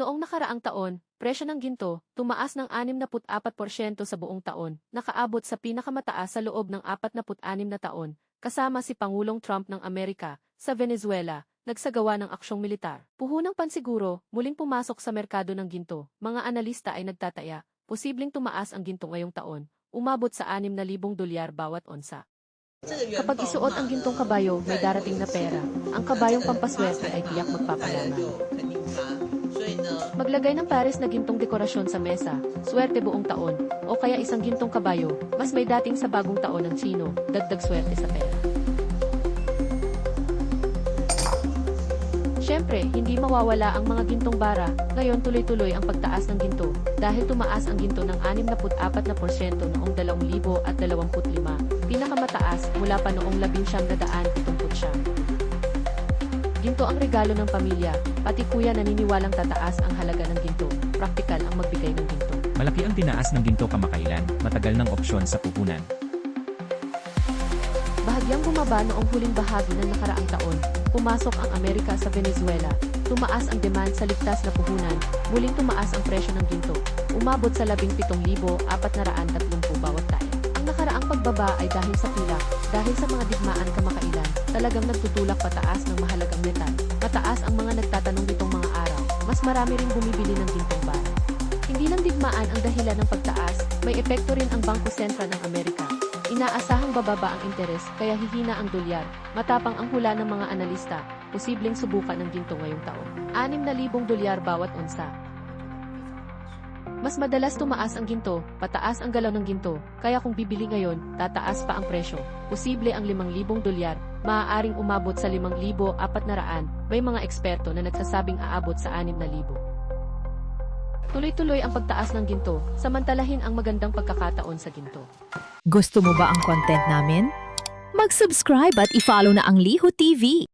Noong nakaraang taon, presyo ng ginto tumaas ng 64% sa buong taon, nakaabot sa pinakamataas sa loob ng 46 na taon, kasama si Pangulong Trump ng Amerika, sa Venezuela, nagsagawa ng aksyong militar. Puhunang pansiguro, muling pumasok sa merkado ng ginto. Mga analista ay nagtataya, posibleng tumaas ang ginto ngayong taon, umabot sa $6,000 bawat onsa. Kapag isuot ang gintong kabayo, may darating na pera. Ang kabayong pampaswerte ay tiyak magpapalaman. Maglagay ng pares na gintong dekorasyon sa mesa, swerte buong taon, o kaya isang gintong kabayo, mas may dating sa bagong taon ng Tsino, dagdag swerte sa pera. Siyempre, hindi mawawala ang mga gintong bara, ngayon tuloy-tuloy ang pagtaas ng ginto, dahil tumaas ang ginto ng 64% noong 2025, pinakamataas mula pa noong 1970. Ginto ang regalo ng pamilya, pati kuya naniniwalang tataas ang halaga ng ginto, praktikal ang magbigay ng ginto. Malaki ang tinaas ng ginto kamakailan, matagal ng opsyon sa puhunan. Bahagyang bumaba noong huling bahagi ng nakaraang taon, pumasok ang Amerika sa Venezuela, tumaas ang demand sa ligtas na puhunan, muling tumaas ang presyo ng ginto, umabot sa 17,430 bawat tayo. Ang nakaraang pagbaba ay dahil sa pilak, dahil sa mga digmaan kamakailan, talagang nagtutulak pataas ng mahalagang metal. Mataas ang mga nagtatanong nitong mga araw, mas marami ring bumibili ng gintong bara. Hindi lang digmaan ang dahilan ng pagtaas, may epekto rin ang Bangko Sentral ng Amerika. Inaasahang bababa ang interes, kaya hihina ang dolyar. Matapang ang hula ng mga analista, posibleng subukan ng ginto ngayong taon. $6,000 bawat onsa. Mas madalas tumaas ang ginto, pataas ang galaw ng ginto, kaya kung bibili ngayon, tataas pa ang presyo. Posible ang $5,000, maaaring umabot sa 5,400, may mga eksperto na nagsasabing aabot sa 6,000. Tuloy-tuloy ang pagtaas ng ginto, samantalahin ang magandang pagkakataon sa ginto. Gusto mo ba ang content namin? Mag-subscribe at i-follow na ang Liho TV.